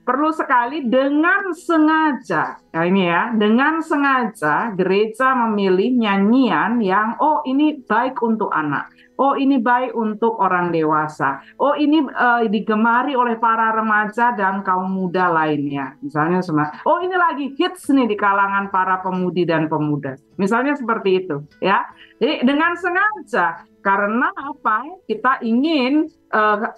perlu sekali dengan sengaja. Nah, ini ya, dengan sengaja gereja memilih nyanyian yang ini baik untuk anak. Oh, ini baik untuk orang dewasa. Oh, ini digemari oleh para remaja dan kaum muda lainnya. Misalnya, oh ini lagi hits nih di kalangan para pemudi dan pemuda. Misalnya seperti itu, ya. Jadi dengan sengaja, karena apa? Kita ingin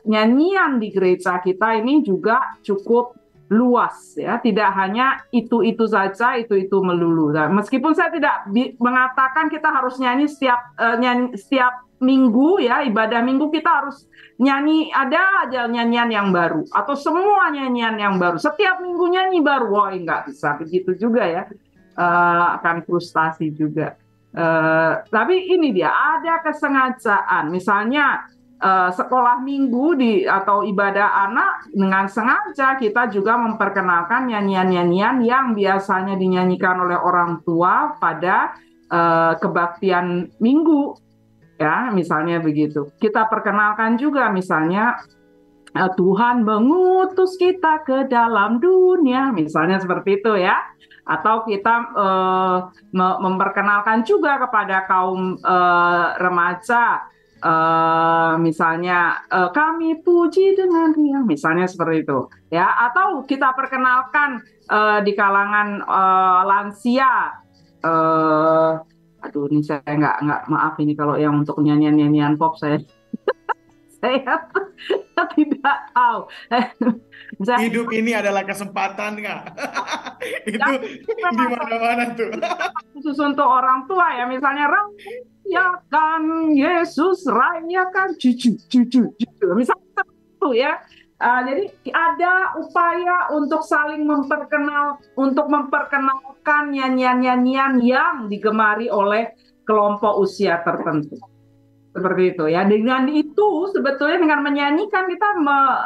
nyanyian di gereja kita ini juga cukup luas, ya, tidak hanya itu saja, itu melulu. Nah, meskipun saya tidak mengatakan kita harus nyanyi setiap minggu, ya, ibadah minggu kita harus nyanyi, ada aja nyanyian yang baru atau semua nyanyian yang baru setiap minggu nyanyi baru. Wah, nggak bisa begitu juga, ya, akan frustasi juga. Tapi ini dia, ada kesengajaan, misalnya sekolah minggu atau ibadah anak, dengan sengaja kita juga memperkenalkan nyanyian-nyanyian yang biasanya dinyanyikan oleh orang tua pada kebaktian minggu, ya, misalnya begitu. Kita perkenalkan juga misalnya Tuhan mengutus kita ke dalam dunia, misalnya seperti itu, ya. Atau kita memperkenalkan juga kepada kaum remaja, misalnya kami puji dengan riang, misalnya seperti itu, ya. Atau kita perkenalkan di kalangan lansia, aduh, ini saya nggak maaf ini kalau yang untuk nyanyian pop saya saya tidak tahu. Hidup ini adalah kesempatan, Kak. Itu di mana-mana tuh. Khusus untuk orang tua, ya, misalnya rayakan Yesus, rayakan cucu, misalnya itu, ya. Jadi ada upaya untuk saling memperkenalkan nyanyian-nyanyian yang digemari oleh kelompok usia tertentu. Seperti itu, ya. Dengan itu sebetulnya dengan menyanyikan, kita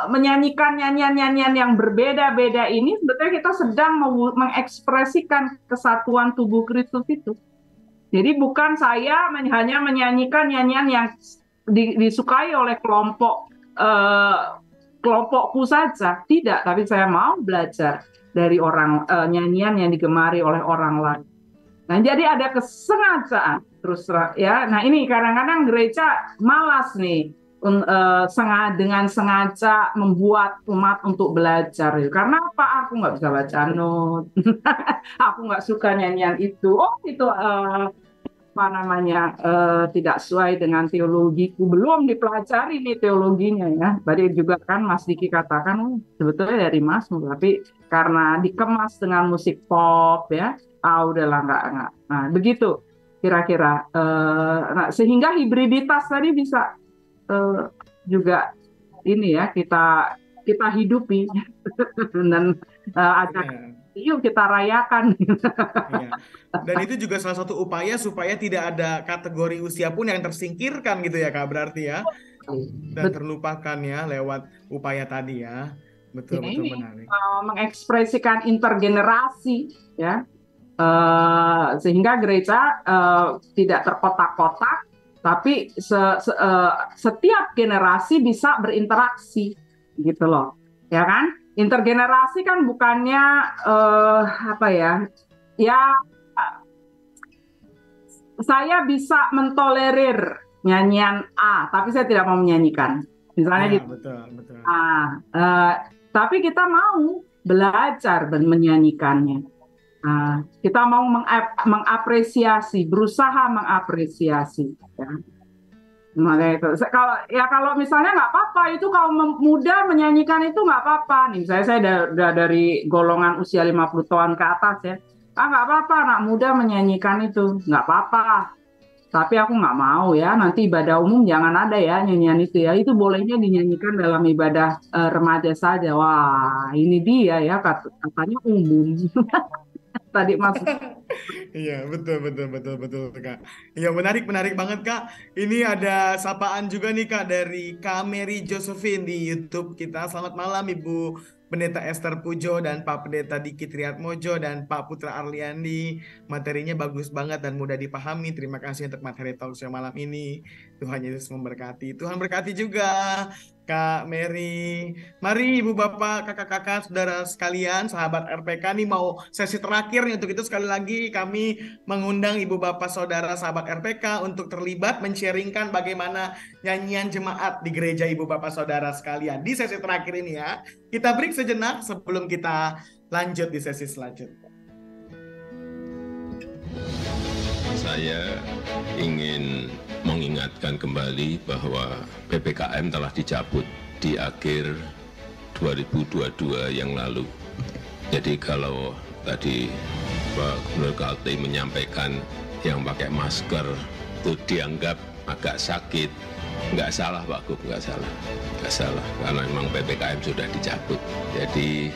menyanyikan nyanyian-nyanyian yang berbeda-beda ini, sebetulnya kita sedang mengekspresikan kesatuan tubuh Kristus itu. Jadi bukan saya hanya menyanyikan nyanyian yang disukai oleh kelompokku saja, tidak, tapi saya mau belajar dari nyanyian yang digemari oleh orang lain. Nah, jadi ada kesengajaan terus, ya. Nah, ini kadang-kadang gereja malas nih dengan sengaja membuat umat untuk belajar. Karena apa? Aku nggak bisa baca not, aku nggak suka nyanyian itu. Oh, itu tidak sesuai dengan teologiku. Belum dipelajari nih teologinya, ya. Tadi juga kan Mas Diki katakan sebetulnya dari Mazmur, tapi karena dikemas dengan musik pop, ya. Udahlah, nggak. Nah, begitu kira-kira. Nah, sehingga hibriditas tadi bisa juga ini, ya, kita hidupi dan yuk kita rayakan. Iya. Dan itu juga salah satu upaya supaya tidak ada kategori usia pun yang tersingkirkan gitu, ya, Kak, berarti, ya, dan terlupakan, ya, lewat upaya tadi, ya. Betul menarik. Mengekspresikan intergenerasi, ya. Sehingga gereja tidak terkotak-kotak, tapi setiap generasi bisa berinteraksi, gitu loh, ya kan? Intergenerasi kan bukannya saya bisa mentolerir nyanyian A, tapi saya tidak mau menyanyikan, misalnya gitu. Betul. Tapi kita mau belajar dan menyanyikannya. Kita mau mengapresiasi, berusaha mengapresiasi, ya. Makanya itu. Kalau misalnya nggak apa-apa, itu kaum muda menyanyikan itu nggak apa-apa. Nih, saya udah dari golongan usia 50 tahun ke atas, ya. Nggak apa-apa, anak muda menyanyikan itu, nggak apa-apa. Tapi aku nggak mau, ya. Nanti ibadah umum jangan ada, ya, nyanyian itu, ya. Itu bolehnya dinyanyikan dalam ibadah remaja saja. Wah, ini dia, ya, katanya umum. Tadi masuk. Iya, betul, Kak. Iya, menarik banget, Kak. Ini ada sapaan juga nih, Kak, dari Kak Mary Josephine di YouTube kita. Selamat malam, Ibu Pendeta Esther Pujo dan Pak Pendeta Diki Triatmojo dan Pak Putra Arliandi. Materinya bagus banget dan mudah dipahami. Terima kasih untuk materi talkshow malam ini. Tuhan Yesus memberkati. Tuhan berkati juga. Kak Mary. Mari Ibu Bapak, Kakak-kakak, saudara sekalian, sahabat RPK nih mau sesi terakhir nih. Untuk itu sekali lagi kami mengundang Ibu Bapak, saudara sahabat RPK untuk terlibat men-sharingkan bagaimana nyanyian jemaat di gereja Ibu Bapak saudara sekalian di sesi terakhir ini ya. Kita break sejenak sebelum kita lanjut di sesi selanjutnya. Saya ingin mengingatkan kembali bahwa PPKM telah dicabut di akhir 2022 yang lalu. Jadi kalau tadi Pak Gubernur Kaltim menyampaikan yang pakai masker itu dianggap agak sakit, nggak salah Pak Gub, nggak salah, karena memang PPKM sudah dicabut. Jadi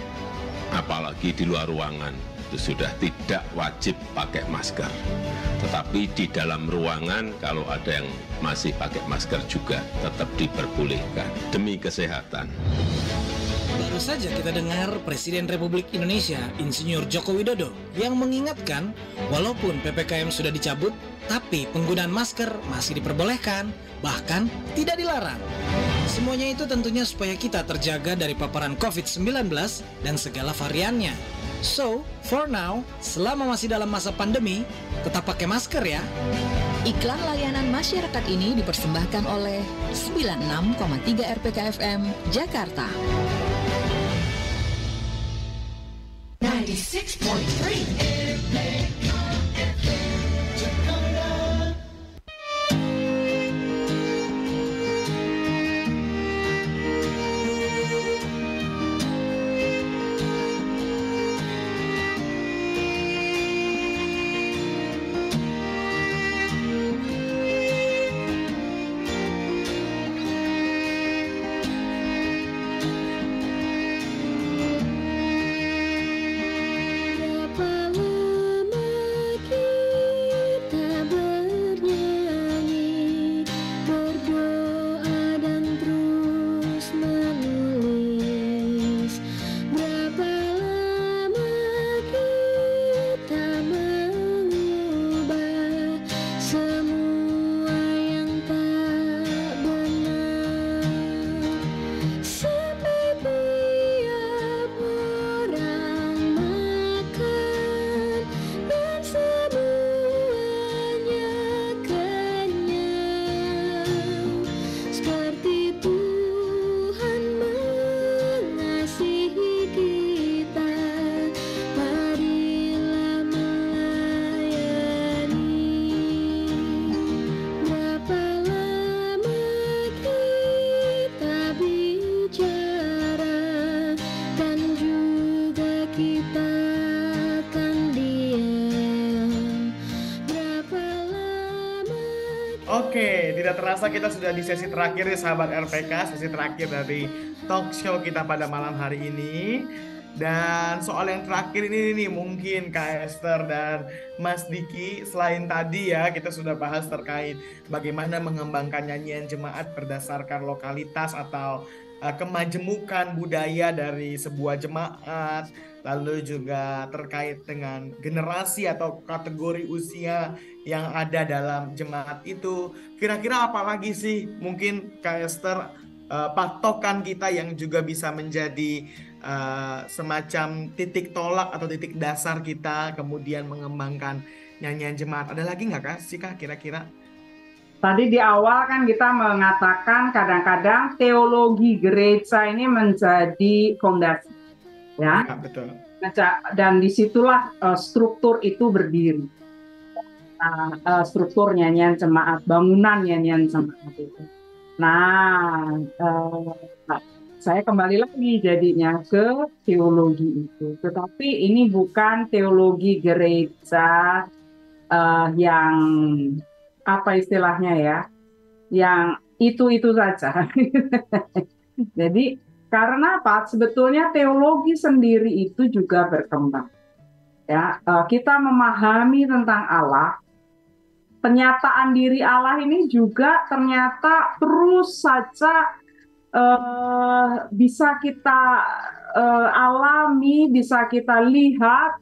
apalagi di luar ruangan itu sudah tidak wajib pakai masker. Tetapi di dalam ruangan kalau ada yang masih pakai masker juga tetap diperbolehkan demi kesehatan. Baru saja kita dengar Presiden Republik Indonesia, Insinyur Joko Widodo, yang mengingatkan walaupun PPKM sudah dicabut, tapi penggunaan masker masih diperbolehkan, bahkan tidak dilarang. Semuanya itu tentunya supaya kita terjaga dari paparan COVID-19 dan segala variannya. So, for now, selama masih dalam masa pandemi, tetap pakai masker ya. Iklan layanan masyarakat ini dipersembahkan oleh 96,3 RPK FM Jakarta. 96.3 RPK FM Jakarta. Oke, tidak terasa kita sudah di sesi terakhir ya sahabat RPK, sesi terakhir dari talk show kita pada malam hari ini. Dan soal yang terakhir ini nih mungkin Kak Esther dan Mas Diki, selain tadi ya kita sudah bahas terkait bagaimana mengembangkan nyanyian jemaat berdasarkan lokalitas atau kemajemukan budaya dari sebuah jemaat, lalu juga terkait dengan generasi atau kategori usia yang ada dalam jemaat itu. Kira-kira apa lagi sih mungkin Kak Esther patokan kita yang juga bisa menjadi semacam titik tolak atau titik dasar kita kemudian mengembangkan nyanyian jemaat? Ada lagi nggak Kak sih Kak kira-kira? Tadi di awal kan kita mengatakan kadang-kadang teologi gereja ini menjadi fondasi, ya. Ya, betul. Dan disitulah struktur itu berdiri. Struktur nyanyian jemaat, bangunan nyanyian jemaat itu. Nah, saya kembali lagi jadinya ke teologi itu. Tetapi ini bukan teologi gereja yang apa istilahnya ya, yang itu saja. Jadi karena apa? Sebetulnya teologi sendiri itu juga berkembang. Ya, kita memahami tentang Allah. Penyataan diri Allah ini juga ternyata terus saja bisa kita alami, bisa kita lihat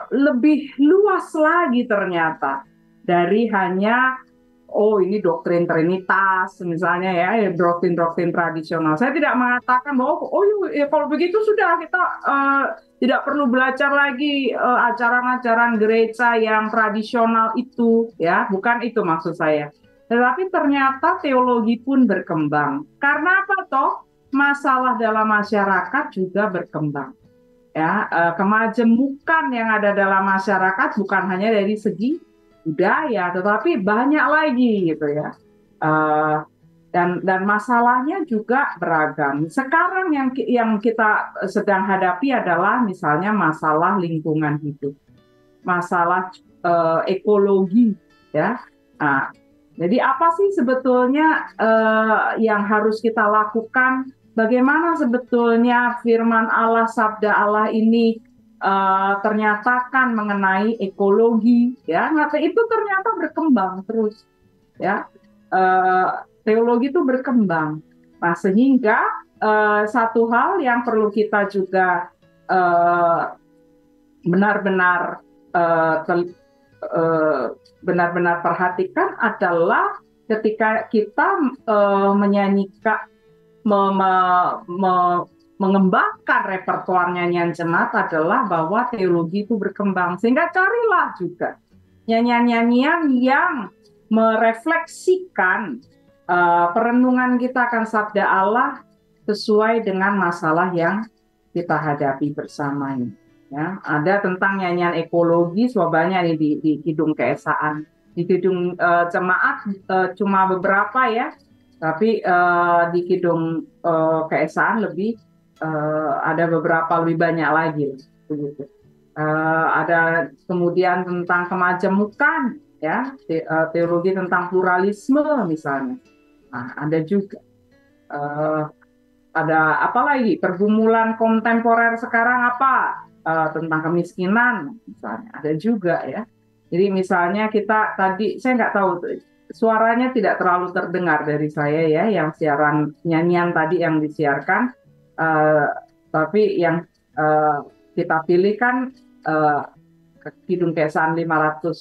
lebih luas lagi ternyata dari hanya oh ini doktrin Trinitas misalnya ya, doktrin-doktrin tradisional. Saya tidak mengatakan bahwa ya, kalau begitu sudah kita tidak perlu belajar lagi ajaran-ajaran gereja yang tradisional itu, ya, bukan itu maksud saya. Tetapi ternyata teologi pun berkembang. Karena apa toh? Masalah dalam masyarakat juga berkembang. Ya, kemajemukan yang ada dalam masyarakat bukan hanya dari segi budaya, tetapi banyak lagi gitu ya. Dan masalahnya juga beragam. Sekarang yang kita sedang hadapi adalah misalnya masalah lingkungan hidup, masalah ekologi, ya. Nah, jadi apa sih sebetulnya yang harus kita lakukan? Bagaimana sebetulnya firman Allah, sabda Allah ini ternyata kan mengenai ekologi, ya. Nah, itu ternyata berkembang terus, ya. Teologi itu berkembang. Nah, sehingga satu hal yang perlu kita juga benar-benar perhatikan adalah ketika kita menyanyikan, mengembangkan repertoar nyanyian jemaat adalah bahwa teologi itu berkembang. Sehingga carilah juga nyanyian-nyanyian yang merefleksikan perenungan kita akan sabda Allah sesuai dengan masalah yang kita hadapi bersama ini. Ya, ada tentang nyanyian ekologi, banyak nih di Kidung Keesaan. Di Kidung jemaat cuma beberapa ya. Tapi di Kidung Keesaan lebih ada beberapa lebih banyak lagi, begitu. Ada kemudian tentang kemajemukan, ya, teologi tentang pluralisme misalnya. Nah, ada juga ada apa lagi? Pergumulan kontemporer sekarang apa? Tentang kemiskinan misalnya. Ada juga ya. Jadi misalnya kita tadi saya nggak tahu. Suaranya tidak terlalu terdengar dari saya ya, yang siaran nyanyian tadi yang disiarkan, tapi yang kita pilih kan Kidung Keesaan 580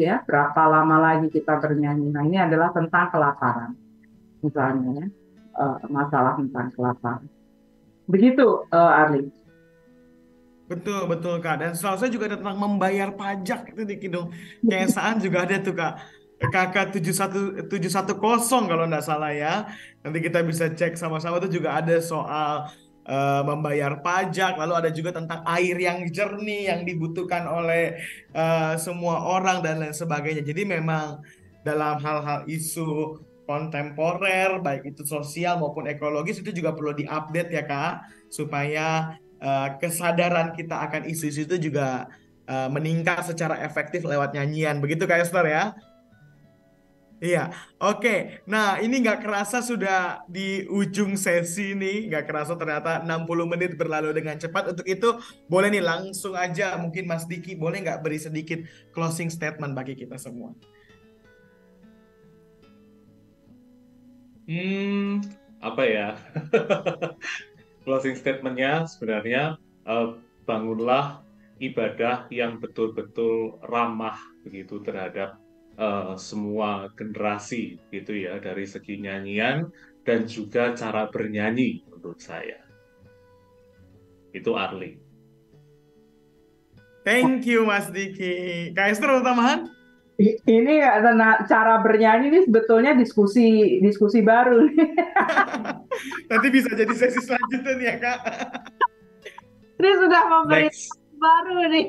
ya, berapa lama lagi kita bernyanyi. Nah, ini adalah tentang kelaparan misalnya ya, masalah tentang kelaparan. Begitu Arli. Betul, betul Kak. Dan setahu saya juga ada tentang membayar pajak itu di Kidung Keesaan juga ada tuh Kak. KK 710 kalau nggak salah ya. Nanti kita bisa cek sama-sama, itu juga ada soal membayar pajak. Lalu ada juga tentang air yang jernih yang dibutuhkan oleh semua orang dan lain sebagainya. Jadi memang dalam hal-hal isu kontemporer, baik itu sosial maupun ekologis, itu juga perlu diupdate ya Kak, supaya kesadaran kita akan isu-isu itu juga meningkat secara efektif lewat nyanyian. Begitu Kak Esther ya? Iya, oke. Nah, ini nggak kerasa sudah di ujung sesi nih. Nggak kerasa ternyata 60 menit berlalu dengan cepat. Untuk itu, boleh nih langsung aja. Mungkin Mas Diki, boleh nggak beri sedikit closing statement bagi kita semua? Apa ya? Closing statement-nya sebenarnya bangunlah ibadah yang betul-betul ramah begitu terhadap semua generasi gitu ya, dari segi nyanyian dan juga cara bernyanyi menurut saya. Itu Arli. Thank you Mas Diki. Kak Esther ada tambahan? Ini cara bernyanyi ini sebetulnya diskusi baru. Nanti bisa jadi sesi selanjutnya nih ya Kak. Ini sudah memberi baru nih.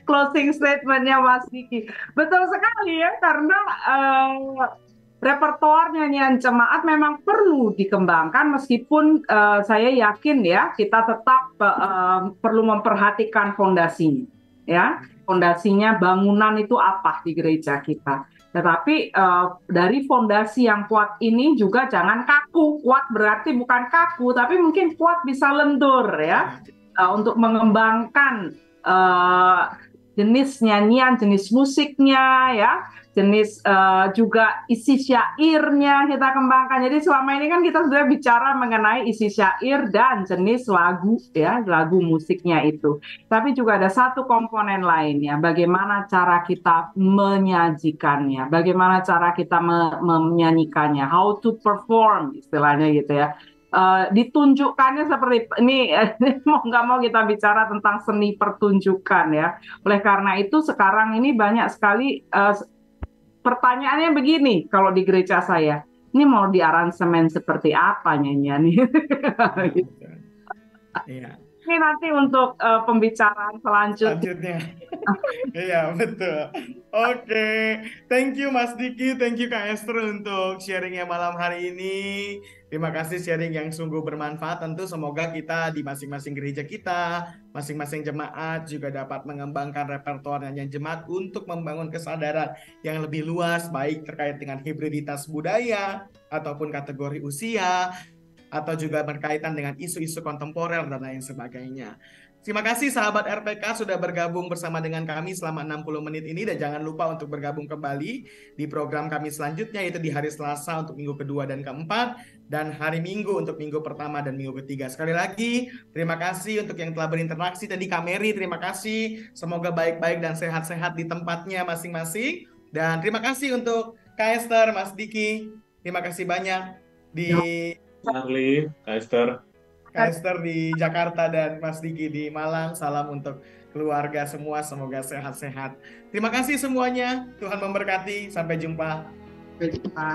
Closing statementnya Mas Diki. Betul sekali ya, karena repertoar nyanyian jemaat memang perlu dikembangkan, meskipun saya yakin ya kita tetap perlu memperhatikan fondasinya, ya, fondasinya bangunan itu apa di gereja kita. Tetapi dari fondasi yang kuat ini juga jangan kaku. Kuat berarti bukan kaku, tapi mungkin kuat bisa lentur ya, untuk mengembangkan jenis nyanyian, jenis musiknya, ya, jenis juga isi syairnya kita kembangkan. Jadi selama ini kan kita sudah bicara mengenai isi syair dan jenis lagu, ya, lagu musiknya itu. Tapi juga ada satu komponen lainnya, bagaimana cara kita menyajikannya, bagaimana cara kita menyanyikannya, how to perform istilahnya gitu ya. Ditunjukkannya seperti ini. Mau nggak mau kita bicara tentang seni pertunjukan ya. Oleh karena itu sekarang ini banyak sekali pertanyaannya begini kalau di gereja saya, ini mau diaransemen seperti apa nyanyian ini? Iya. Ini nanti untuk pembicaraan selanjutnya. Iya, betul. Oke, thank you Mas Diki, thank you Kak Esther untuk sharingnya malam hari ini. Terima kasih sharing yang sungguh bermanfaat. Tentu semoga kita di masing-masing gereja kita, masing-masing jemaat juga dapat mengembangkan repertoar nyanyian jemaat untuk membangun kesadaran yang lebih luas, baik terkait dengan hibriditas budaya ataupun kategori usia, atau juga berkaitan dengan isu-isu kontemporer dan lain sebagainya. Terima kasih sahabat RPK sudah bergabung bersama dengan kami selama 60 menit ini, dan jangan lupa untuk bergabung kembali di program kami selanjutnya, yaitu di hari Selasa untuk minggu kedua dan keempat, dan hari Minggu untuk minggu pertama dan minggu ketiga. Sekali lagi terima kasih untuk yang telah berinteraksi tadi. Kak Mary, terima kasih, semoga baik-baik dan sehat-sehat di tempatnya masing-masing. Dan terima kasih untuk Kak Esther, Mas Diki, terima kasih banyak di Charlie, Kak Esther di Jakarta dan Mas Diki di Malang. Salam untuk keluarga semua, semoga sehat-sehat. Terima kasih semuanya, Tuhan memberkati, sampai jumpa. Sampai jumpa.